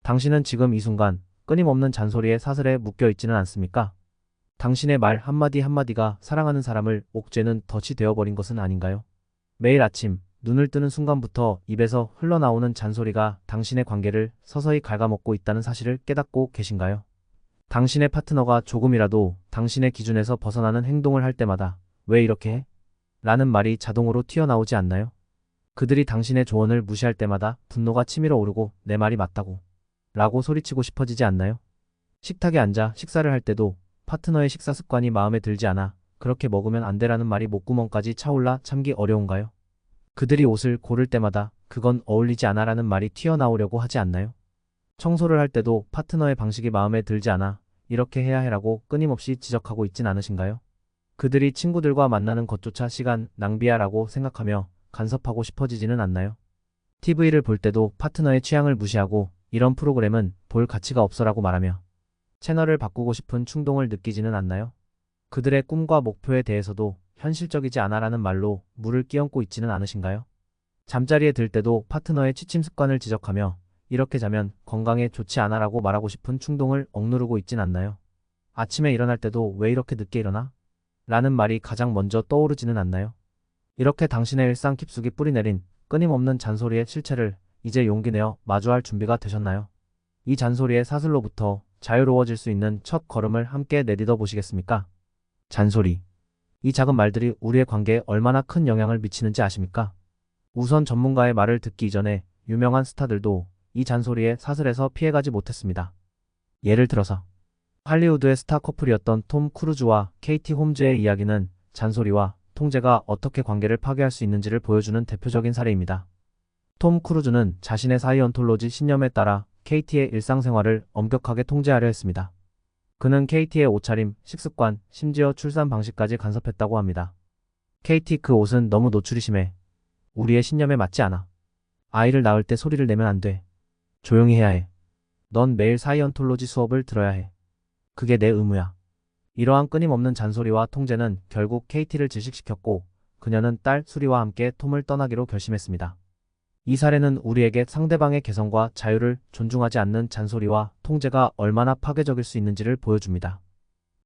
당신은 지금 이 순간 끊임없는 잔소리에 사슬에 묶여 있지는 않습니까? 당신의 말 한마디 한마디가 사랑하는 사람을 옥죄는 덫이 되어버린 것은 아닌가요? 매일 아침 눈을 뜨는 순간부터 입에서 흘러나오는 잔소리가 당신의 관계를 서서히 갉아먹고 있다는 사실을 깨닫고 계신가요? 당신의 파트너가 조금이라도 당신의 기준에서 벗어나는 행동을 할 때마다 왜 이렇게 해? 라는 말이 자동으로 튀어나오지 않나요? 그들이 당신의 조언을 무시할 때마다 분노가 치밀어 오르고 내 말이 맞다고 라고 소리치고 싶어지지 않나요? 식탁에 앉아 식사를 할 때도 파트너의 식사 습관이 마음에 들지 않아 그렇게 먹으면 안 돼라는 말이 목구멍까지 차올라 참기 어려운가요? 그들이 옷을 고를 때마다 그건 어울리지 않아 라는 말이 튀어나오려고 하지 않나요? 청소를 할 때도 파트너의 방식이 마음에 들지 않아 이렇게 해야 해라고 끊임없이 지적하고 있진 않으신가요? 그들이 친구들과 만나는 것조차 시간 낭비야 라고 생각하며 간섭하고 싶어지지는 않나요? TV를 볼 때도 파트너의 취향을 무시하고 이런 프로그램은 볼 가치가 없어라고 말하며 채널을 바꾸고 싶은 충동을 느끼지는 않나요? 그들의 꿈과 목표에 대해서도 현실적이지 않아라는 말로 물을 끼얹고 있지는 않으신가요? 잠자리에 들 때도 파트너의 취침 습관을 지적하며 이렇게 자면 건강에 좋지 않아라고 말하고 싶은 충동을 억누르고 있진 않나요? 아침에 일어날 때도 왜 이렇게 늦게 일어나? 라는 말이 가장 먼저 떠오르지는 않나요? 이렇게 당신의 일상 깊숙이 뿌리내린 끊임없는 잔소리의 실체를 이제 용기 내어 마주할 준비가 되셨나요? 이 잔소리의 사슬로부터 자유로워질 수 있는 첫 걸음을 함께 내딛어 보시겠습니까? 잔소리. 이 작은 말들이 우리의 관계에 얼마나 큰 영향을 미치는지 아십니까? 우선 전문가의 말을 듣기 이전에 유명한 스타들도 이 잔소리의 사슬에서 피해가지 못했습니다. 예를 들어서 할리우드의 스타 커플이었던 톰 크루즈와 케이티 홈즈의 이야기는 잔소리와 통제가 어떻게 관계를 파괴할 수 있는지를 보여주는 대표적인 사례입니다. 톰 크루즈는 자신의 사이언톨로지 신념에 따라 케이티의 일상생활을 엄격하게 통제하려 했습니다. 그는 케이티의 옷차림, 식습관, 심지어 출산 방식까지 간섭했다고 합니다. 케이티, 그 옷은 너무 노출이 심해. 우리의 신념에 맞지 않아. 아이를 낳을 때 소리를 내면 안 돼. 조용히 해야 해. 넌 매일 사이언톨로지 수업을 들어야 해. 그게 내 의무야. 이러한 끊임없는 잔소리와 통제는 결국 케이티를 질식시켰고 그녀는 딸 수리와 함께 톰을 떠나기로 결심했습니다. 이 사례는 우리에게 상대방의 개성과 자유를 존중하지 않는 잔소리와 통제가 얼마나 파괴적일 수 있는지를 보여줍니다.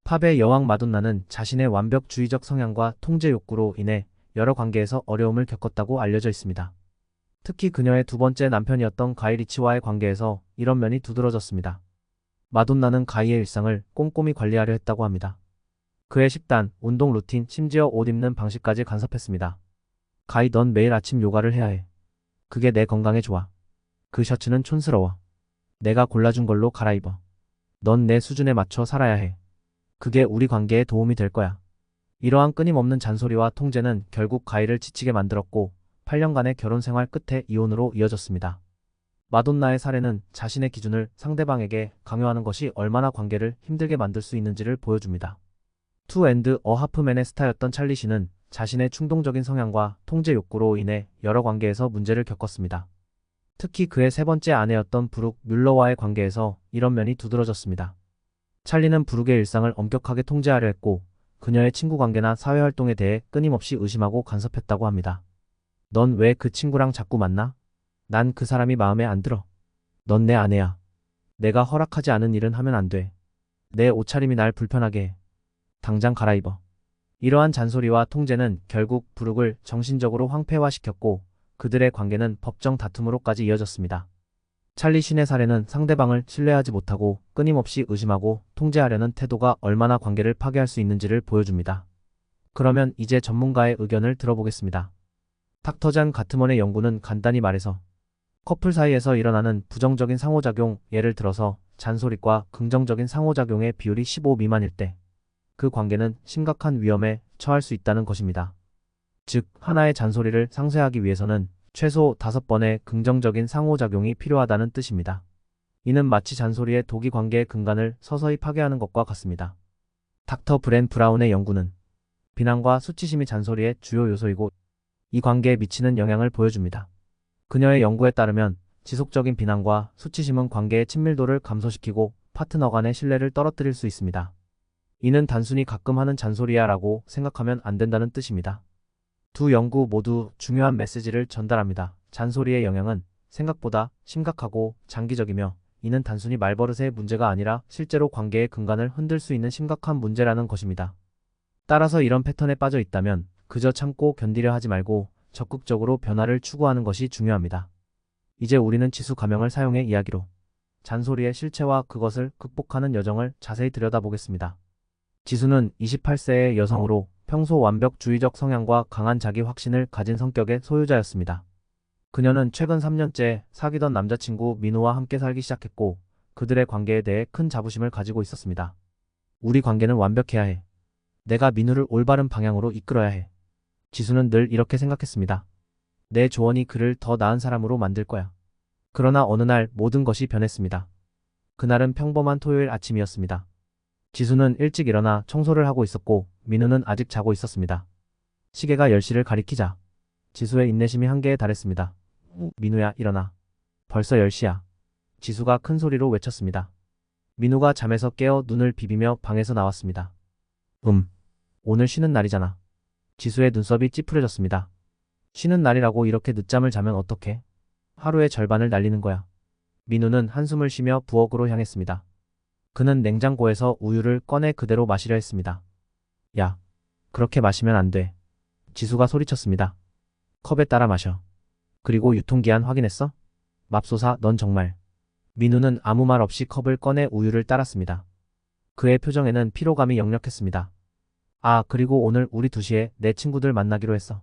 팝의 여왕 마돈나는 자신의 완벽주의적 성향과 통제 욕구로 인해 여러 관계에서 어려움을 겪었다고 알려져 있습니다. 특히 그녀의 두 번째 남편이었던 가이 리치와의 관계에서 이런 면이 두드러졌습니다. 마돈나는 가이의 일상을 꼼꼼히 관리하려 했다고 합니다. 그의 식단, 운동 루틴, 심지어 옷 입는 방식까지 간섭했습니다. 가이, 넌 매일 아침 요가를 해야 해. 그게 내 건강에 좋아. 그 셔츠는 촌스러워. 내가 골라준 걸로 갈아입어. 넌 내 수준에 맞춰 살아야 해. 그게 우리 관계에 도움이 될 거야. 이러한 끊임없는 잔소리와 통제는 결국 가이를 지치게 만들었고 8년간의 결혼 생활 끝에 이혼으로 이어졌습니다. 마돈나의 사례는 자신의 기준을 상대방에게 강요하는 것이 얼마나 관계를 힘들게 만들 수 있는지를 보여줍니다. 투 앤드 어 하프맨의 스타였던 찰리 씨는 자신의 충동적인 성향과 통제 욕구로 인해 여러 관계에서 문제를 겪었습니다. 특히 그의 세 번째 아내였던 브룩 뮬러와의 관계에서 이런 면이 두드러졌습니다. 찰리는 브룩의 일상을 엄격하게 통제하려 했고 그녀의 친구 관계나 사회활동에 대해 끊임없이 의심하고 간섭했다고 합니다. 넌 왜 그 친구랑 자꾸 만나? 난 그 사람이 마음에 안 들어. 넌 내 아내야. 내가 허락하지 않은 일은 하면 안 돼. 내 옷차림이 날 불편하게 해. 당장 갈아입어. 이러한 잔소리와 통제는 결국 브룩을 정신적으로 황폐화시켰고 그들의 관계는 법정 다툼으로까지 이어졌습니다. 찰리 쉰의 사례는 상대방을 신뢰하지 못하고 끊임없이 의심하고 통제하려는 태도가 얼마나 관계를 파괴할 수 있는지를 보여줍니다. 그러면 이제 전문가의 의견을 들어보겠습니다. 닥터 잔 가트먼의 연구는 간단히 말해서 커플 사이에서 일어나는 부정적인 상호작용, 예를 들어서 잔소리과 긍정적인 상호작용의 비율이 15 미만일 때 그 관계는 심각한 위험에 처할 수 있다는 것입니다. 즉, 하나의 잔소리를 상쇄하기 위해서는 최소 5번의 긍정적인 상호작용이 필요하다는 뜻입니다. 이는 마치 잔소리의 독이 관계의 근간을 서서히 파괴하는 것과 같습니다. 닥터 브렌 브라운의 연구는 비난과 수치심이 잔소리의 주요 요소이고 이 관계에 미치는 영향을 보여줍니다. 그녀의 연구에 따르면 지속적인 비난과 수치심은 관계의 친밀도를 감소시키고 파트너 간의 신뢰를 떨어뜨릴 수 있습니다. 이는 단순히 가끔 하는 잔소리야 라고 생각하면 안 된다는 뜻입니다. 두 연구 모두 중요한 메시지를 전달합니다. 잔소리의 영향은 생각보다 심각하고 장기적이며 이는 단순히 말버릇의 문제가 아니라 실제로 관계의 근간을 흔들 수 있는 심각한 문제라는 것입니다. 따라서 이런 패턴에 빠져 있다면 그저 참고 견디려 하지 말고 적극적으로 변화를 추구하는 것이 중요합니다. 이제 우리는 지수 가명을 사용해 이야기로 잔소리의 실체와 그것을 극복하는 여정을 자세히 들여다보겠습니다. 지수는 28세의 여성으로 평소 완벽주의적 성향과 강한 자기 확신을 가진 성격의 소유자였습니다. 그녀는 최근 3년째 사귀던 남자친구 민우와 함께 살기 시작했고 그들의 관계에 대해 큰 자부심을 가지고 있었습니다. 우리 관계는 완벽해야 해. 내가 민우를 올바른 방향으로 이끌어야 해. 지수는 늘 이렇게 생각했습니다. 내 조언이 그를 더 나은 사람으로 만들 거야. 그러나 어느 날 모든 것이 변했습니다. 그날은 평범한 토요일 아침이었습니다. 지수는 일찍 일어나 청소를 하고 있었고 민우는 아직 자고 있었습니다. 시계가 10시를 가리키자 지수의 인내심이 한계에 달했습니다. 민우야, 일어나. 벌써 10시야. 지수가 큰 소리로 외쳤습니다. 민우가 잠에서 깨어 눈을 비비며 방에서 나왔습니다. 오늘 쉬는 날이잖아. 지수의 눈썹이 찌푸려졌습니다. 쉬는 날이라고 이렇게 늦잠을 자면 어떡해? 하루의 절반을 날리는 거야. 민우는 한숨을 쉬며 부엌으로 향했습니다. 그는 냉장고에서 우유를 꺼내 그대로 마시려 했습니다. 야, 그렇게 마시면 안 돼. 지수가 소리쳤습니다. 컵에 따라 마셔. 그리고 유통기한 확인했어? 맙소사, 넌 정말. 민우는 아무 말 없이 컵을 꺼내 우유를 따랐습니다. 그의 표정에는 피로감이 역력했습니다. 아, 그리고 오늘 우리 2시에 내 친구들 만나기로 했어.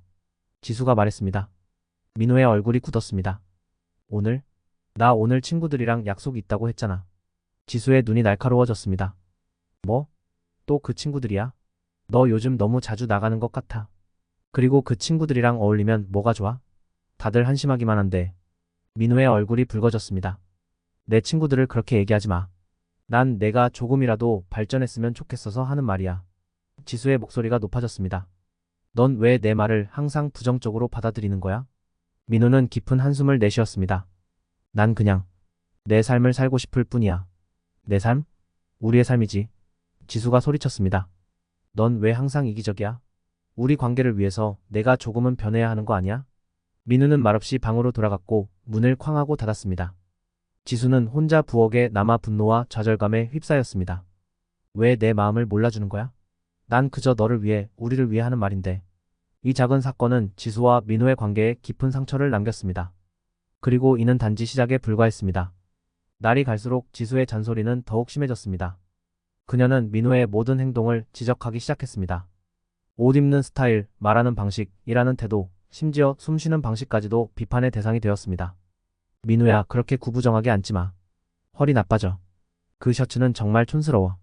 지수가 말했습니다. 민우의 얼굴이 굳었습니다. 오늘? 나 오늘 친구들이랑 약속 있다고 했잖아. 지수의 눈이 날카로워졌습니다. 뭐? 또 그 친구들이야? 너 요즘 너무 자주 나가는 것 같아. 그리고 그 친구들이랑 어울리면 뭐가 좋아? 다들 한심하기만 한데. 민우의 얼굴이 붉어졌습니다. 내 친구들을 그렇게 얘기하지 마. 난 내가 조금이라도 발전했으면 좋겠어서 하는 말이야. 지수의 목소리가 높아졌습니다. 넌 왜 내 말을 항상 부정적으로 받아들이는 거야? 민우는 깊은 한숨을 내쉬었습니다. 난 그냥 내 삶을 살고 싶을 뿐이야. 내 삶? 우리의 삶이지. 지수가 소리쳤습니다. 넌 왜 항상 이기적이야? 우리 관계를 위해서 내가 조금은 변해야 하는 거 아니야? 민우는 말없이 방으로 돌아갔고 문을 쾅 하고 닫았습니다. 지수는 혼자 부엌에 남아 분노와 좌절감에 휩싸였습니다. 왜 내 마음을 몰라주는 거야? 난 그저 너를 위해, 우리를 위해 하는 말인데. 이 작은 사건은 지수와 민우의 관계에 깊은 상처를 남겼습니다. 그리고 이는 단지 시작에 불과했습니다. 날이 갈수록 지수의 잔소리는 더욱 심해졌습니다. 그녀는 민우의 모든 행동을 지적하기 시작했습니다. 옷 입는 스타일, 말하는 방식, 일하는 태도, 심지어 숨 쉬는 방식까지도 비판의 대상이 되었습니다. 민우야, 그렇게 구부정하게 앉지 마. 허리 나빠져. 그 셔츠는 정말 촌스러워.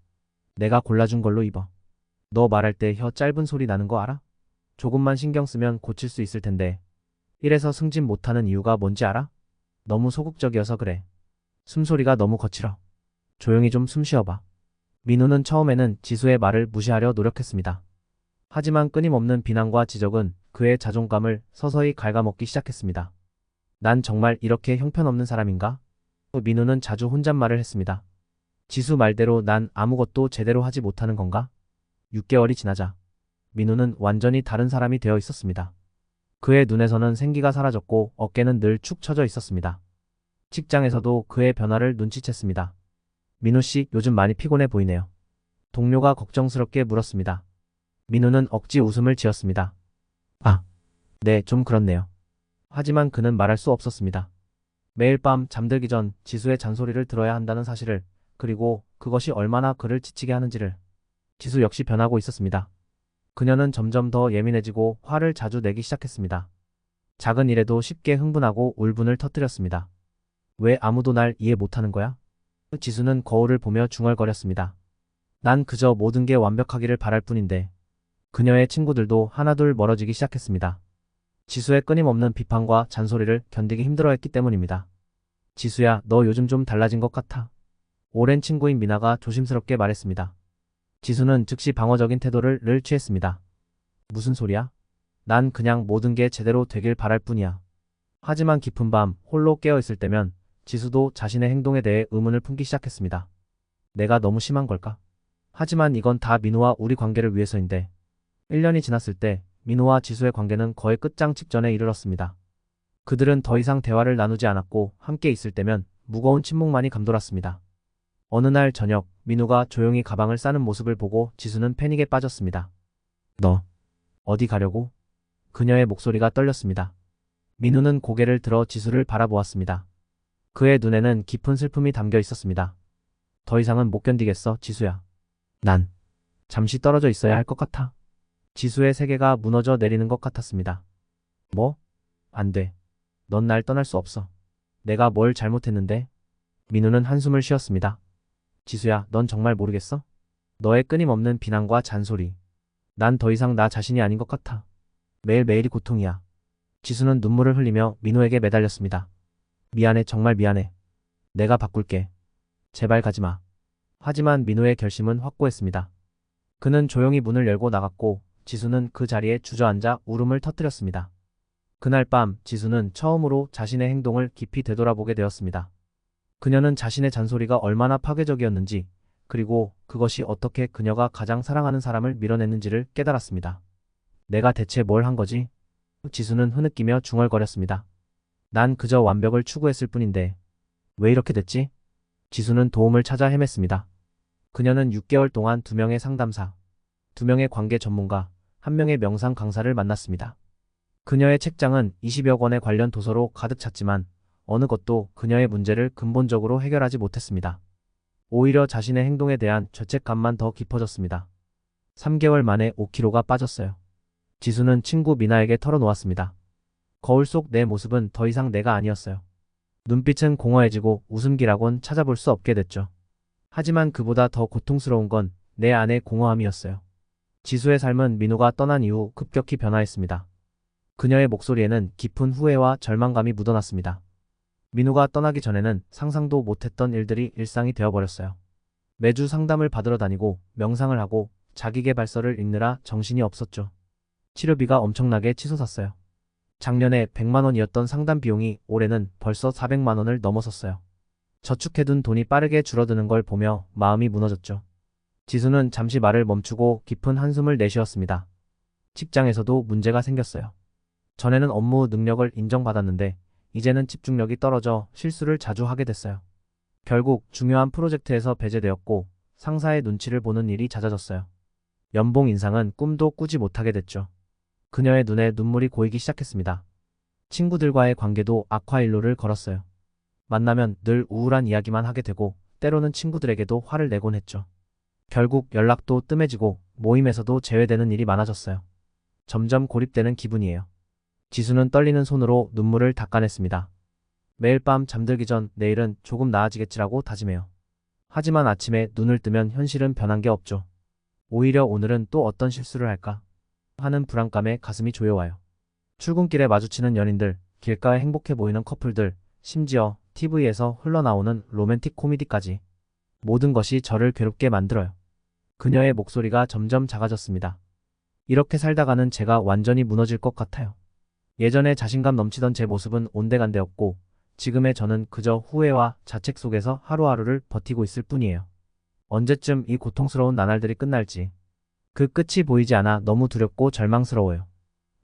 내가 골라준 걸로 입어. 너 말할 때 혀 짧은 소리 나는 거 알아? 조금만 신경 쓰면 고칠 수 있을 텐데. 이래서 승진 못하는 이유가 뭔지 알아? 너무 소극적이어서 그래. 숨소리가 너무 거칠어. 조용히 좀 숨 쉬어봐. 민우는 처음에는 지수의 말을 무시하려 노력했습니다. 하지만 끊임없는 비난과 지적은 그의 자존감을 서서히 갉아먹기 시작했습니다. 난 정말 이렇게 형편없는 사람인가? 민우는 자주 혼잣말을 했습니다. 지수 말대로 난 아무것도 제대로 하지 못하는 건가? 6개월이 지나자 민우는 완전히 다른 사람이 되어 있었습니다. 그의 눈에서는 생기가 사라졌고 어깨는 늘 축 처져 있었습니다. 직장에서도 그의 변화를 눈치챘습니다. 민우 씨, 요즘 많이 피곤해 보이네요. 동료가 걱정스럽게 물었습니다. 민우는 억지 웃음을 지었습니다. 아, 네, 좀 그렇네요. 하지만 그는 말할 수 없었습니다. 매일 밤 잠들기 전 지수의 잔소리를 들어야 한다는 사실을, 그리고 그것이 얼마나 그를 지치게 하는지를. 지수 역시 변하고 있었습니다. 그녀는 점점 더 예민해지고 화를 자주 내기 시작했습니다. 작은 일에도 쉽게 흥분하고 울분을 터뜨렸습니다. 왜 아무도 날 이해 못하는 거야? 지수는 거울을 보며 중얼거렸습니다. 난 그저 모든 게 완벽하기를 바랄 뿐인데. 그녀의 친구들도 하나둘 멀어지기 시작했습니다. 지수의 끊임없는 비판과 잔소리를 견디기 힘들어했기 때문입니다. 지수야, 너 요즘 좀 달라진 것 같아. 오랜 친구인 미나가 조심스럽게 말했습니다. 지수는 즉시 방어적인 태도를 늘 취했습니다. 무슨 소리야? 난 그냥 모든 게 제대로 되길 바랄 뿐이야. 하지만 깊은 밤 홀로 깨어있을 때면 지수도 자신의 행동에 대해 의문을 품기 시작했습니다. 내가 너무 심한 걸까? 하지만 이건 다 민우와 우리 관계를 위해서인데. 1년이 지났을 때 민우와 지수의 관계는 거의 끝장 직전에 이르렀습니다. 그들은 더 이상 대화를 나누지 않았고 함께 있을 때면 무거운 침묵만이 감돌았습니다. 어느 날 저녁, 민우가 조용히 가방을 싸는 모습을 보고 지수는 패닉에 빠졌습니다. 너, 어디 가려고? 그녀의 목소리가 떨렸습니다. 민우는 고개를 들어 지수를 바라보았습니다. 그의 눈에는 깊은 슬픔이 담겨 있었습니다. 더 이상은 못 견디겠어, 지수야. 난 잠시 떨어져 있어야 할 것 같아. 지수의 세계가 무너져 내리는 것 같았습니다. 뭐? 안 돼. 넌 날 떠날 수 없어. 내가 뭘 잘못했는데? 민우는 한숨을 쉬었습니다. 지수야, 넌 정말 모르겠어? 너의 끊임없는 비난과 잔소리. 난 더 이상 나 자신이 아닌 것 같아. 매일매일이 고통이야. 지수는 눈물을 흘리며 민우에게 매달렸습니다. 미안해, 정말 미안해. 내가 바꿀게. 제발 가지마. 하지만 민우의 결심은 확고했습니다. 그는 조용히 문을 열고 나갔고 지수는 그 자리에 주저앉아 울음을 터뜨렸습니다. 그날 밤 지수는 처음으로 자신의 행동을 깊이 되돌아보게 되었습니다. 그녀는 자신의 잔소리가 얼마나 파괴적이었는지, 그리고 그것이 어떻게 그녀가 가장 사랑하는 사람을 밀어냈는지를 깨달았습니다. 내가 대체 뭘 한 거지? 지수는 흐느끼며 중얼거렸습니다. 난 그저 완벽을 추구했을 뿐인데 왜 이렇게 됐지? 지수는 도움을 찾아 헤맸습니다. 그녀는 6개월 동안 2명의 상담사, 2명의 관계 전문가, 1명의 명상 강사를 만났습니다. 그녀의 책장은 20여 권의 관련 도서로 가득 찼지만 어느 것도 그녀의 문제를 근본적으로 해결하지 못했습니다. 오히려 자신의 행동에 대한 죄책감만 더 깊어졌습니다. 3개월 만에 5kg가 빠졌어요. 지수는 친구 미나에게 털어놓았습니다. 거울 속 내 모습은 더 이상 내가 아니었어요. 눈빛은 공허해지고 웃음기라곤 찾아볼 수 없게 됐죠. 하지만 그보다 더 고통스러운 건 내 안의 공허함이었어요. 지수의 삶은 민우가 떠난 이후 급격히 변화했습니다. 그녀의 목소리에는 깊은 후회와 절망감이 묻어났습니다. 민우가 떠나기 전에는 상상도 못했던 일들이 일상이 되어버렸어요. 매주 상담을 받으러 다니고 명상을 하고 자기계발서를 읽느라 정신이 없었죠. 치료비가 엄청나게 치솟았어요. 작년에 100만 원이었던 상담 비용이 올해는 벌써 400만 원을 넘어섰어요. 저축해둔 돈이 빠르게 줄어드는 걸 보며 마음이 무너졌죠. 지수는 잠시 말을 멈추고 깊은 한숨을 내쉬었습니다. 직장에서도 문제가 생겼어요. 전에는 업무 능력을 인정받았는데 이제는 집중력이 떨어져 실수를 자주 하게 됐어요. 결국 중요한 프로젝트에서 배제되었고 상사의 눈치를 보는 일이 잦아졌어요. 연봉 인상은 꿈도 꾸지 못하게 됐죠. 그녀의 눈에 눈물이 고이기 시작했습니다. 친구들과의 관계도 악화일로를 걸었어요. 만나면 늘 우울한 이야기만 하게 되고 때로는 친구들에게도 화를 내곤 했죠. 결국 연락도 뜸해지고 모임에서도 제외되는 일이 많아졌어요. 점점 고립되는 기분이에요. 지수는 떨리는 손으로 눈물을 닦아냈습니다. 매일 밤 잠들기 전 내일은 조금 나아지겠지라고 다짐해요. 하지만 아침에 눈을 뜨면 현실은 변한 게 없죠. 오히려 오늘은 또 어떤 실수를 할까 하는 불안감에 가슴이 조여와요. 출근길에 마주치는 연인들, 길가에 행복해 보이는 커플들, 심지어 TV에서 흘러나오는 로맨틱 코미디까지 모든 것이 저를 괴롭게 만들어요. 그녀의 목소리가 점점 작아졌습니다. 이렇게 살다가는 제가 완전히 무너질 것 같아요. 예전에 자신감 넘치던 제 모습은 온데간데였고 지금의 저는 그저 후회와 자책 속에서 하루하루를 버티고 있을 뿐이에요. 언제쯤 이 고통스러운 나날들이 끝날지. 그 끝이 보이지 않아 너무 두렵고 절망스러워요.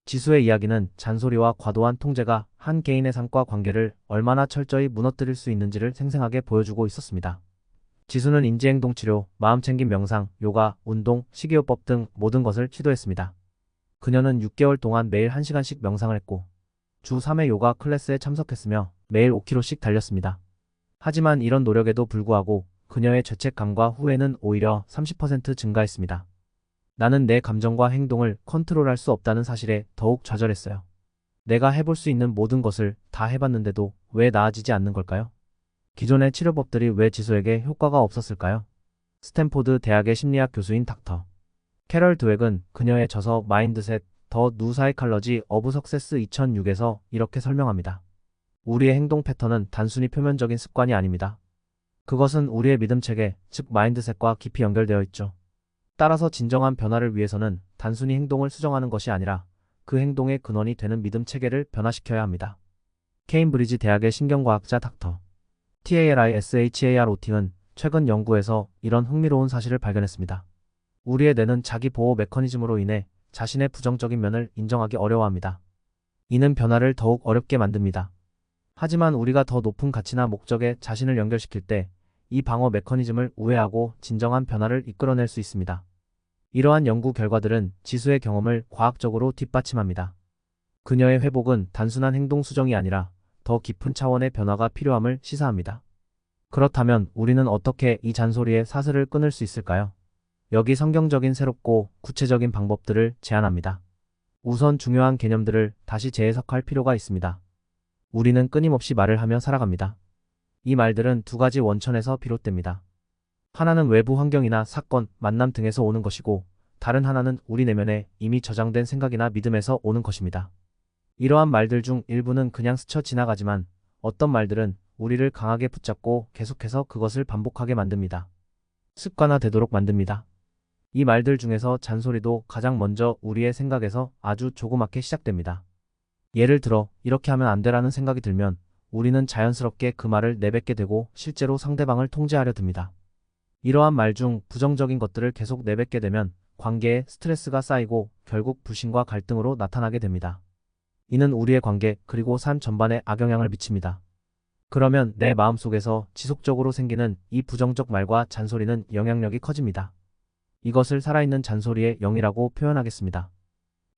지수의 이야기는 잔소리와 과도한 통제가 한 개인의 삶과 관계를 얼마나 철저히 무너뜨릴 수 있는지를 생생하게 보여주고 있었습니다. 지수는 인지행동치료, 마음챙김 명상, 요가, 운동, 식이요법 등 모든 것을 시도했습니다. 그녀는 6개월 동안 매일 1시간씩 명상을 했고 주 3회 요가 클래스에 참석했으며 매일 5km씩 달렸습니다. 하지만 이런 노력에도 불구하고 그녀의 죄책감과 후회는 오히려 30% 증가했습니다. 나는 내 감정과 행동을 컨트롤할 수 없다는 사실에 더욱 좌절했어요. 내가 해볼 수 있는 모든 것을 다 해봤는데도 왜 나아지지 않는 걸까요? 기존의 치료법들이 왜 지수에게 효과가 없었을까요? 스탠포드 대학의 심리학 교수인 닥터 캐럴 드웩은 그녀의 저서 마인드셋, 더 뉴 사이칼러지 어브 석세스 2006에서 이렇게 설명합니다. 우리의 행동 패턴은 단순히 표면적인 습관이 아닙니다. 그것은 우리의 믿음 체계, 즉 마인드셋과 깊이 연결되어 있죠. 따라서 진정한 변화를 위해서는 단순히 행동을 수정하는 것이 아니라 그 행동의 근원이 되는 믿음 체계를 변화시켜야 합니다. 케임브리지 대학의 신경과학자 닥터 TALISHAROT는 최근 연구에서 이런 흥미로운 사실을 발견했습니다. 우리의 뇌는 자기 보호 메커니즘으로 인해 자신의 부정적인 면을 인정하기 어려워합니다. 이는 변화를 더욱 어렵게 만듭니다. 하지만 우리가 더 높은 가치나 목적에 자신을 연결시킬 때 이 방어 메커니즘을 우회하고 진정한 변화를 이끌어낼 수 있습니다. 이러한 연구 결과들은 지수의 경험을 과학적으로 뒷받침합니다. 그녀의 회복은 단순한 행동 수정이 아니라 더 깊은 차원의 변화가 필요함을 시사합니다. 그렇다면 우리는 어떻게 이 잔소리의 사슬을 끊을 수 있을까요? 여기 성경적인 새롭고 구체적인 방법들을 제안합니다. 우선 중요한 개념들을 다시 재해석할 필요가 있습니다. 우리는 끊임없이 말을 하며 살아갑니다. 이 말들은 두 가지 원천에서 비롯됩니다. 하나는 외부 환경이나 사건, 만남 등에서 오는 것이고, 다른 하나는 우리 내면에 이미 저장된 생각이나 믿음에서 오는 것입니다. 이러한 말들 중 일부는 그냥 스쳐 지나가지만 어떤 말들은 우리를 강하게 붙잡고 계속해서 그것을 반복하게 만듭니다. 습관화되도록 만듭니다. 이 말들 중에서 잔소리도 가장 먼저 우리의 생각에서 아주 조그맣게 시작됩니다. 예를 들어 이렇게 하면 안 돼라는 생각이 들면 우리는 자연스럽게 그 말을 내뱉게 되고 실제로 상대방을 통제하려 듭니다. 이러한 말 중 부정적인 것들을 계속 내뱉게 되면 관계에 스트레스가 쌓이고 결국 불신과 갈등으로 나타나게 됩니다. 이는 우리의 관계 그리고 삶 전반에 악영향을 미칩니다. 그러면 내 마음속에서 지속적으로 생기는 이 부정적 말과 잔소리는 영향력이 커집니다. 이것을 살아있는 잔소리의 영이라고 표현하겠습니다.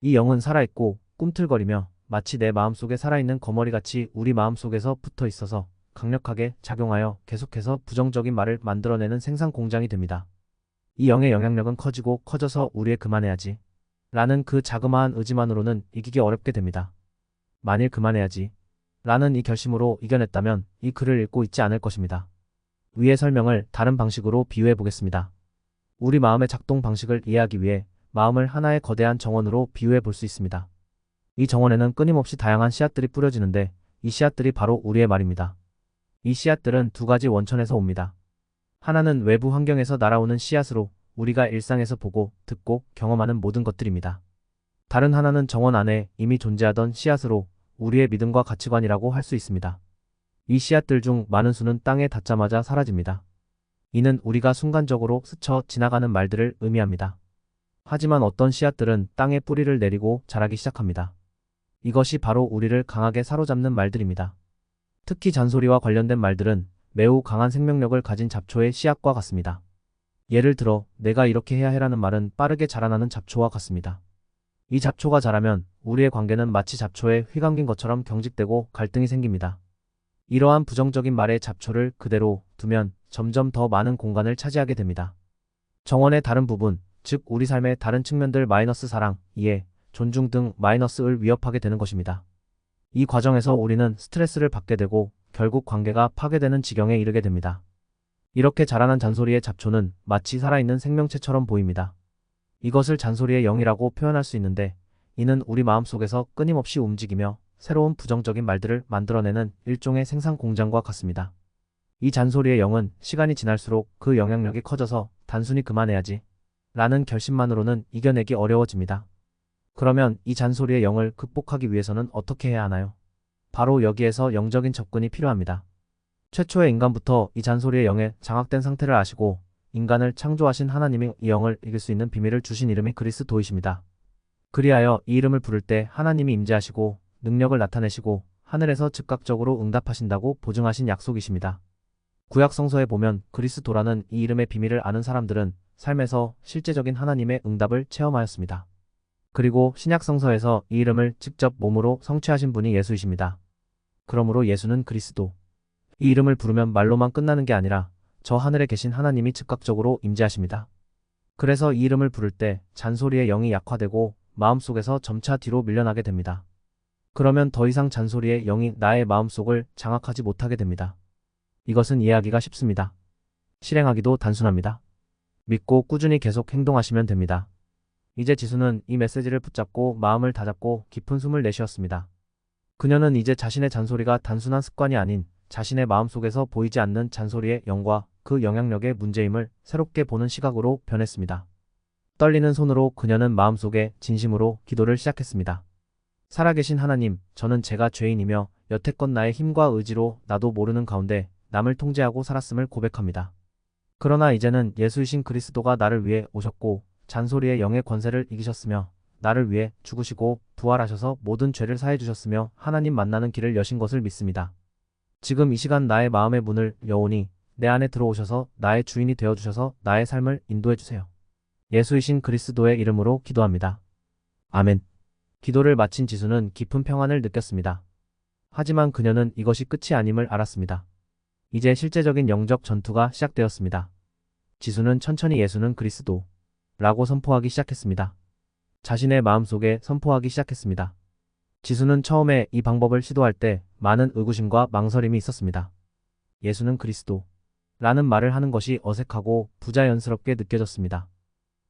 이 영은 살아있고 꿈틀거리며 마치 내 마음속에 살아있는 거머리같이 우리 마음속에서 붙어 있어서 강력하게 작용하여 계속해서 부정적인 말을 만들어내는 생산 공장이 됩니다. 이 영의 영향력은 커지고 커져서 우리의 그만해야지 라는 그 자그마한 의지만으로는 이기기 어렵게 됩니다. 만일 그만해야지 라는 이 결심으로 이겨냈다면 이 글을 읽고 있지 않을 것입니다. 위의 설명을 다른 방식으로 비유해 보겠습니다. 우리 마음의 작동 방식을 이해하기 위해 마음을 하나의 거대한 정원으로 비유해 볼 수 있습니다. 이 정원에는 끊임없이 다양한 씨앗들이 뿌려지는데 이 씨앗들이 바로 우리의 말입니다. 이 씨앗들은 두 가지 원천에서 옵니다. 하나는 외부 환경에서 날아오는 씨앗으로 우리가 일상에서 보고, 듣고, 경험하는 모든 것들입니다. 다른 하나는 정원 안에 이미 존재하던 씨앗으로 우리의 믿음과 가치관이라고 할 수 있습니다. 이 씨앗들 중 많은 수는 땅에 닿자마자 사라집니다. 이는 우리가 순간적으로 스쳐 지나가는 말들을 의미합니다. 하지만 어떤 씨앗들은 땅에 뿌리를 내리고 자라기 시작합니다. 이것이 바로 우리를 강하게 사로잡는 말들입니다. 특히 잔소리와 관련된 말들은 매우 강한 생명력을 가진 잡초의 씨앗과 같습니다. 예를 들어 내가 이렇게 해야 해라는 말은 빠르게 자라나는 잡초와 같습니다. 이 잡초가 자라면 우리의 관계는 마치 잡초에 휘감긴 것처럼 경직되고 갈등이 생깁니다. 이러한 부정적인 말의 잡초를 그대로 두면 점점 더 많은 공간을 차지하게 됩니다. 정원의 다른 부분, 즉 우리 삶의 다른 측면들 마이너스 사랑, 이해, 존중 등 마이너스를 위협하게 되는 것입니다. 이 과정에서 우리는 스트레스를 받게 되고 결국 관계가 파괴되는 지경에 이르게 됩니다. 이렇게 자라난 잔소리의 잡초는 마치 살아있는 생명체처럼 보입니다. 이것을 잔소리의 영이라고 표현할 수 있는데 이는 우리 마음속에서 끊임없이 움직이며 새로운 부정적인 말들을 만들어내는 일종의 생산 공장과 같습니다. 이 잔소리의 영은 시간이 지날수록 그 영향력이 커져서 단순히 그만해야지 라는 결심만으로는 이겨내기 어려워집니다. 그러면 이 잔소리의 영을 극복하기 위해서는 어떻게 해야 하나요? 바로 여기에서 영적인 접근이 필요합니다. 최초의 인간부터 이 잔소리의 영에 장악된 상태를 아시고 인간을 창조하신 하나님이 이 영을 이길 수 있는 비밀을 주신 이름이 그리스도이십니다. 그리하여 이 이름을 부를 때 하나님이 임재하시고 능력을 나타내시고 하늘에서 즉각적으로 응답하신다고 보증하신 약속이십니다. 구약 성서에 보면 그리스도라는 이 이름의 비밀을 아는 사람들은 삶에서 실제적인 하나님의 응답을 체험하였습니다. 그리고 신약 성서에서 이 이름을 직접 몸으로 성취하신 분이 예수이십니다. 그러므로 예수는 그리스도. 이 이름을 부르면 말로만 끝나는 게 아니라 저 하늘에 계신 하나님이 즉각적으로 임재하십니다. 그래서 이 이름을 부를 때 잔소리의 영이 약화되고 마음속에서 점차 뒤로 밀려나게 됩니다. 그러면 더 이상 잔소리의 영이 나의 마음속을 장악하지 못하게 됩니다. 이것은 이해하기가 쉽습니다. 실행하기도 단순합니다. 믿고 꾸준히 계속 행동하시면 됩니다. 이제 지수는 이 메시지를 붙잡고 마음을 다잡고 깊은 숨을 내쉬었습니다. 그녀는 이제 자신의 잔소리가 단순한 습관이 아닌 자신의 마음속에서 보이지 않는 잔소리의 영과 그 영향력의 문제임을 새롭게 보는 시각으로 변했습니다. 떨리는 손으로 그녀는 마음속에 진심으로 기도를 시작했습니다. 살아계신 하나님, 저는 제가 죄인이며 여태껏 나의 힘과 의지로 나도 모르는 가운데 남을 통제하고 살았음을 고백합니다. 그러나 이제는 예수이신 그리스도가 나를 위해 오셨고 잔소리의 영의 권세를 이기셨으며 나를 위해 죽으시고 부활하셔서 모든 죄를 사해 주셨으며 하나님 만나는 길을 여신 것을 믿습니다. 지금 이 시간 나의 마음의 문을 여오니 내 안에 들어오셔서 나의 주인이 되어주셔서 나의 삶을 인도해주세요. 예수이신 그리스도의 이름으로 기도합니다. 아멘. 기도를 마친 지수는 깊은 평안을 느꼈습니다. 하지만 그녀는 이것이 끝이 아님을 알았습니다. 이제 실제적인 영적 전투가 시작되었습니다. 지수는 천천히 예수는 그리스도 라고 선포하기 시작했습니다. 자신의 마음속에 선포하기 시작했습니다. 지수는 처음에 이 방법을 시도할 때 많은 의구심과 망설임이 있었습니다. 예수는 그리스도 라는 말을 하는 것이 어색하고 부자연스럽게 느껴졌습니다.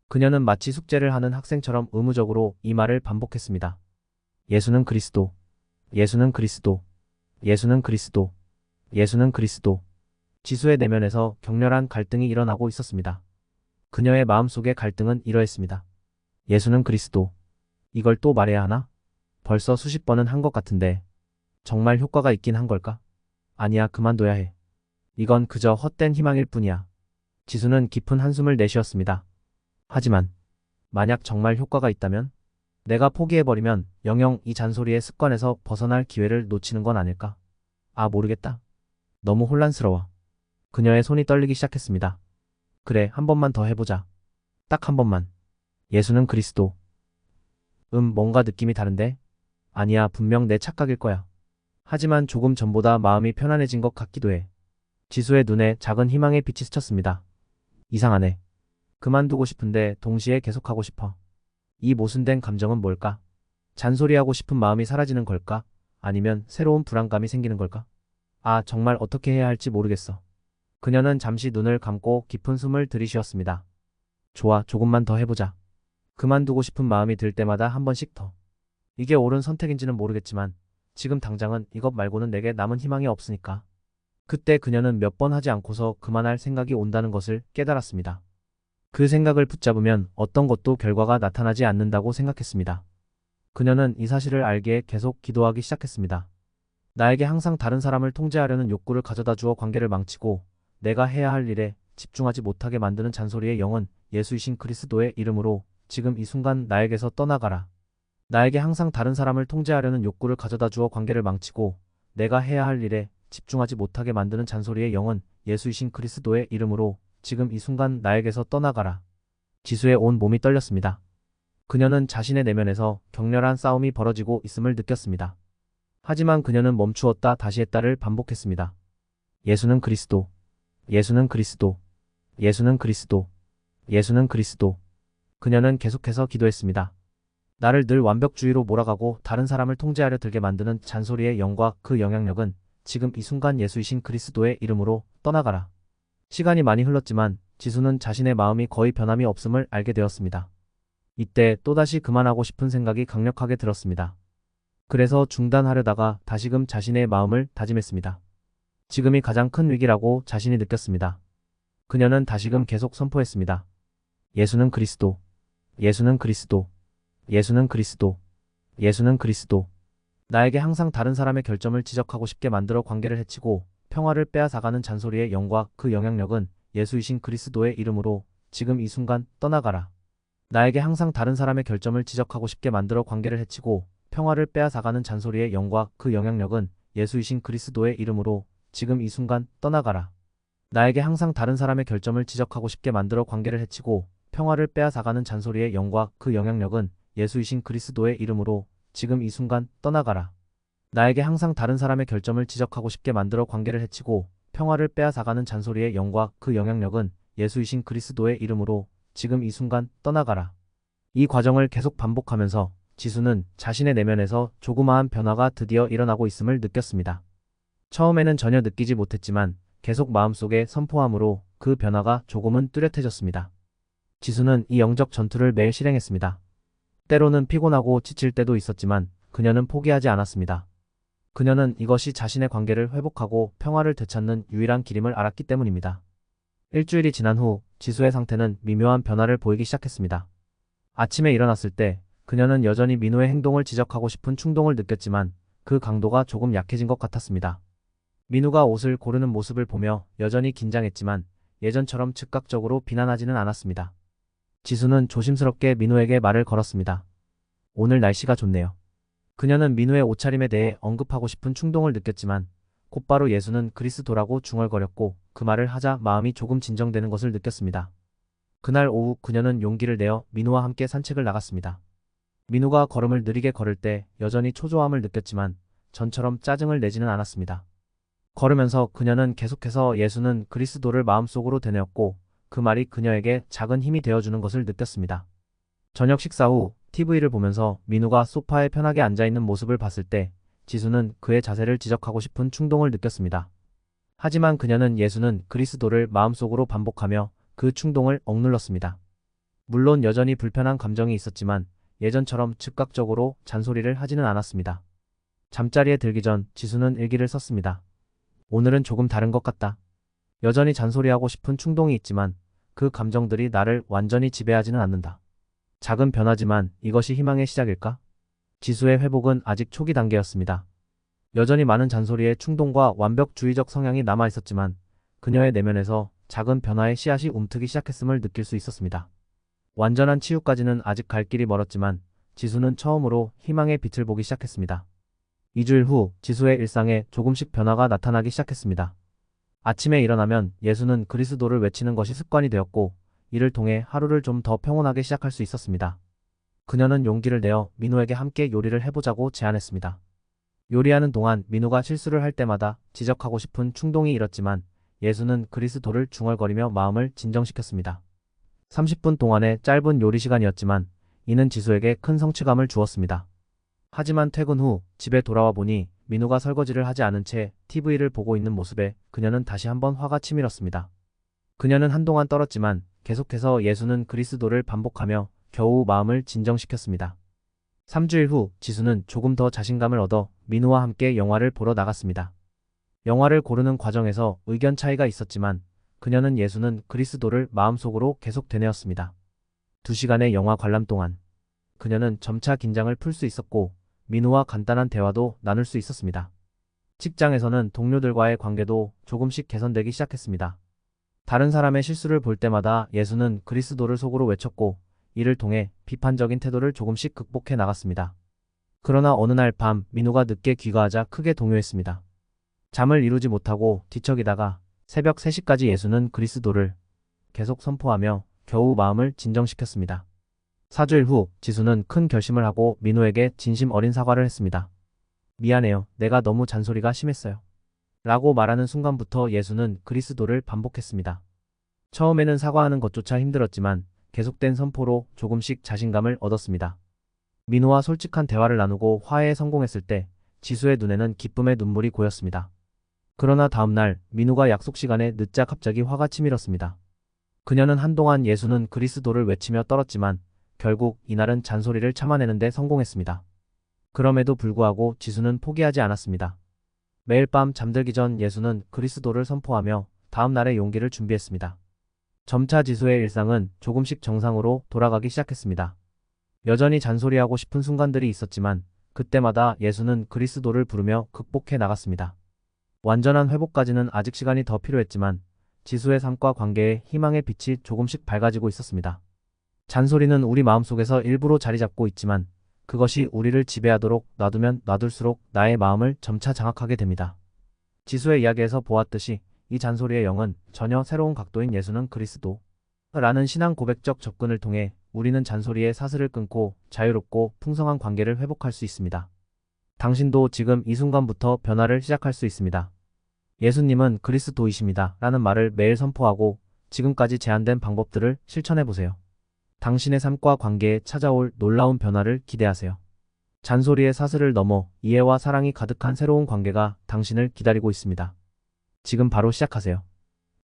그녀는 마치 숙제를 하는 학생처럼 의무적으로 이 말을 반복했습니다. 예수는 그리스도, 예수는 그리스도, 예수는 그리스도, 예수는 그리스도. 지수의 내면에서 격렬한 갈등이 일어나고 있었습니다. 그녀의 마음속의 갈등은 이러했습니다. 예수는 그리스도. 이걸 또 말해야 하나? 벌써 수십 번은 한 것 같은데 정말 효과가 있긴 한 걸까? 아니야, 그만둬야 해. 이건 그저 헛된 희망일 뿐이야. 지수는 깊은 한숨을 내쉬었습니다. 하지만 만약 정말 효과가 있다면? 내가 포기해버리면 영영 이 잔소리의 습관에서 벗어날 기회를 놓치는 건 아닐까? 아, 모르겠다. 너무 혼란스러워. 그녀의 손이 떨리기 시작했습니다. 그래, 한 번만 더 해보자. 딱 한 번만. 예수는 그리스도. 뭔가 느낌이 다른데? 아니야, 분명 내 착각일 거야. 하지만 조금 전보다 마음이 편안해진 것 같기도 해. 지수의 눈에 작은 희망의 빛이 스쳤습니다. 이상하네. 그만두고 싶은데 동시에 계속하고 싶어. 이 모순된 감정은 뭘까? 잔소리하고 싶은 마음이 사라지는 걸까? 아니면 새로운 불안감이 생기는 걸까? 아, 정말 어떻게 해야 할지 모르겠어. 그녀는 잠시 눈을 감고 깊은 숨을 들이쉬었습니다. 좋아, 조금만 더 해보자. 그만두고 싶은 마음이 들 때마다 한 번씩 더. 이게 옳은 선택인지는 모르겠지만 지금 당장은 이것 말고는 내게 남은 희망이 없으니까. 그때 그녀는 몇 번 하지 않고서 그만할 생각이 온다는 것을 깨달았습니다. 그 생각을 붙잡으면 어떤 것도 결과가 나타나지 않는다고 생각했습니다. 그녀는 이 사실을 알기에 계속 기도하기 시작했습니다. 나에게 항상 다른 사람을 통제하려는 욕구를 가져다 주어 관계를 망치고 내가 해야 할 일에 집중하지 못하게 만드는 잔소리의 영은 예수이신 그리스도의 이름으로 지금 이 순간 나에게서 떠나가라. 나에게 항상 다른 사람을 통제하려는 욕구를 가져다 주어 관계를 망치고 내가 해야 할 일에 집중하지 못하게 만드는 잔소리의 영은 예수이신 그리스도의 이름으로 지금 이 순간 나에게서 떠나가라. 지수의 온 몸이 떨렸습니다. 그녀는 자신의 내면에서 격렬한 싸움이 벌어지고 있음을 느꼈습니다. 하지만 그녀는 멈추었다 다시 했다를 반복했습니다. 예수는 그리스도, 예수는 그리스도, 예수는 그리스도, 예수는 그리스도. 그녀는 계속해서 기도했습니다. 나를 늘 완벽주의로 몰아가고 다른 사람을 통제하려 들게 만드는 잔소리의 영과 그 영향력은 지금 이 순간 예수이신 그리스도의 이름으로 떠나가라. 시간이 많이 흘렀지만 지수는 자신의 마음이 거의 변함이 없음을 알게 되었습니다. 이때 또다시 그만하고 싶은 생각이 강력하게 들었습니다. 그래서 중단하려다가 다시금 자신의 마음을 다짐했습니다. 지금이 가장 큰 위기라고 자신이 느꼈습니다. 그녀는 다시금 계속 선포했습니다. 예수는 그리스도, 예수는 그리스도, 예수는 그리스도, 예수는 그리스도. 나에게 항상 다른 사람의 결점을 지적하고 싶게 만들어 관계를 해치고 평화를 빼앗아가는 잔소리의 영과 그 영향력은 예수이신 그리스도의 이름으로 지금 이 순간 떠나가라. 나에게 항상 다른 사람의 결점을 지적하고 싶게 만들어 관계를 해치고 평화를 빼앗아가는 잔소리의 영과 그 영향력은 예수이신 그리스도의 이름으로 지금 이 순간 떠나가라. 나에게 항상 다른 사람의 결점을 지적하고 싶게 만들어 관계를 해치고 평화를 빼앗아가는 잔소리의 영과 그 영향력은 예수이신 그리스도의 이름으로 지금 이 순간 떠나가라. 나에게 항상 다른 사람의 결점을 지적하고 싶게 만들어 관계를 해치고 평화를 빼앗아가는 잔소리의 영과 그 영향력은 예수이신 그리스도의 이름으로 지금 이 순간 떠나가라. 이 과정을 계속 반복하면서 지수는 자신의 내면에서 조그마한 변화가 드디어 일어나고 있음을 느꼈습니다. 처음에는 전혀 느끼지 못했지만 계속 마음속에 선포함으로 그 변화가 조금은 뚜렷해졌습니다. 지수는 이 영적 전투를 매일 실행했습니다. 때로는 피곤하고 지칠 때도 있었지만 그녀는 포기하지 않았습니다. 그녀는 이것이 자신의 관계를 회복하고 평화를 되찾는 유일한 길임을 알았기 때문입니다. 일주일이 지난 후 지수의 상태는 미묘한 변화를 보이기 시작했습니다. 아침에 일어났을 때 그녀는 여전히 민호의 행동을 지적하고 싶은 충동을 느꼈지만 그 강도가 조금 약해진 것 같았습니다. 민호가 옷을 고르는 모습을 보며 여전히 긴장했지만 예전처럼 즉각적으로 비난하지는 않았습니다. 지수는 조심스럽게 민호에게 말을 걸었습니다. 오늘 날씨가 좋네요. 그녀는 민호의 옷차림에 대해 언급하고 싶은 충동을 느꼈지만 곧바로 예수는 그리스도라고 중얼거렸고 그 말을 하자 마음이 조금 진정되는 것을 느꼈습니다. 그날 오후 그녀는 용기를 내어 민우와 함께 산책을 나갔습니다. 민우가 걸음을 느리게 걸을 때 여전히 초조함을 느꼈지만 전처럼 짜증을 내지는 않았습니다. 걸으면서 그녀는 계속해서 예수는 그리스도를 마음속으로 되뇌었고 그 말이 그녀에게 작은 힘이 되어주는 것을 느꼈습니다. 저녁 식사 후 TV를 보면서 민우가 소파에 편하게 앉아있는 모습을 봤을 때 지수는 그의 자세를 지적하고 싶은 충동을 느꼈습니다. 하지만 그녀는 예수는 그리스도를 마음속으로 반복하며 그 충동을 억눌렀습니다. 물론 여전히 불편한 감정이 있었지만 예전처럼 즉각적으로 잔소리를 하지는 않았습니다. 잠자리에 들기 전 지수는 일기를 썼습니다. 오늘은 조금 다른 것 같다. 여전히 잔소리하고 싶은 충동이 있지만 그 감정들이 나를 완전히 지배하지는 않는다. 작은 변화지만 이것이 희망의 시작일까? 지수의 회복은 아직 초기 단계였습니다. 여전히 많은 잔소리의 충동과 완벽주의적 성향이 남아 있었지만 그녀의 내면에서 작은 변화의 씨앗이 움트기 시작했음을 느낄 수 있었습니다. 완전한 치유까지는 아직 갈 길이 멀었지만 지수는 처음으로 희망의 빛을 보기 시작했습니다. 2주일 후 지수의 일상에 조금씩 변화가 나타나기 시작했습니다. 아침에 일어나면 예수는 그리스도를 외치는 것이 습관이 되었고 이를 통해 하루를 좀 더 평온하게 시작할 수 있었습니다. 그녀는 용기를 내어 민우에게 함께 요리를 해보자고 제안했습니다. 요리하는 동안 민우가 실수를 할 때마다 지적하고 싶은 충동이 일었지만 예수는 그리스도를 중얼거리며 마음을 진정시켰습니다. 30분 동안의 짧은 요리 시간이었지만 이는 지수에게 큰 성취감을 주었습니다. 하지만 퇴근 후 집에 돌아와 보니 민우가 설거지를 하지 않은 채 TV를 보고 있는 모습에 그녀는 다시 한번 화가 치밀었습니다. 그녀는 한동안 떨었지만 계속해서 예수는 그리스도를 반복하며 겨우 마음을 진정시켰습니다. 3주일 후 지수는 조금 더 자신감을 얻어 민우와 함께 영화를 보러 나갔습니다. 영화를 고르는 과정에서 의견 차이가 있었지만 그녀는 예수는 그리스도를 마음속으로 계속 되뇌었습니다. 2시간의 영화 관람 동안 그녀는 점차 긴장을 풀 수 있었고 민우와 간단한 대화도 나눌 수 있었습니다. 직장에서는 동료들과의 관계도 조금씩 개선되기 시작했습니다. 다른 사람의 실수를 볼 때마다 예수는 그리스도를 속으로 외쳤고 이를 통해 비판적인 태도를 조금씩 극복해 나갔습니다. 그러나 어느 날 밤 민우가 늦게 귀가하자 크게 동요했습니다. 잠을 이루지 못하고 뒤척이다가 새벽 3시까지 예수는 그리스도를 계속 선포하며 겨우 마음을 진정시켰습니다. 4주일 후 지수는 큰 결심을 하고 민우에게 진심 어린 사과를 했습니다. 미안해요. 내가 너무 잔소리가 심했어요. 라고 말하는 순간부터 예수는 그리스도를 반복했습니다. 처음에는 사과하는 것조차 힘들었지만 계속된 선포로 조금씩 자신감을 얻었습니다. 민우와 솔직한 대화를 나누고 화해에 성공했을 때 지수의 눈에는 기쁨의 눈물이 고였습니다. 그러나 다음날 민우가 약속 시간에 늦자 갑자기 화가 치밀었습니다. 그녀는 한동안 예수는 그리스도를 외치며 떨었지만 결국 이날은 잔소리를 참아내는 데 성공했습니다. 그럼에도 불구하고 지수는 포기하지 않았습니다. 매일 밤 잠들기 전 예수는 그리스도를 선포하며 다음 날의 용기를 준비했습니다. 점차 지수의 일상은 조금씩 정상으로 돌아가기 시작했습니다. 여전히 잔소리하고 싶은 순간들이 있었지만 그때마다 예수는 그리스도를 부르며 극복해 나갔습니다. 완전한 회복까지는 아직 시간이 더 필요했지만 지수의 삶과 관계에 희망의 빛이 조금씩 밝아지고 있었습니다. 잔소리는 우리 마음속에서 일부러 자리 잡고 있지만 그것이 우리를 지배하도록 놔두면 놔둘수록 나의 마음을 점차 장악하게 됩니다. 지수의 이야기에서 보았듯이 이 잔소리의 영은 전혀 새로운 각도인 예수는 그리스도라는 신앙 고백적 접근을 통해 우리는 잔소리의 사슬을 끊고 자유롭고 풍성한 관계를 회복할 수 있습니다. 당신도 지금 이 순간부터 변화를 시작할 수 있습니다. 예수님은 그리스도이십니다. 라는 말을 매일 선포하고 지금까지 제안된 방법들을 실천해보세요. 당신의 삶과 관계에 찾아올 놀라운 변화를 기대하세요. 잔소리의 사슬을 넘어 이해와 사랑이 가득한 새로운 관계가 당신을 기다리고 있습니다. 지금 바로 시작하세요.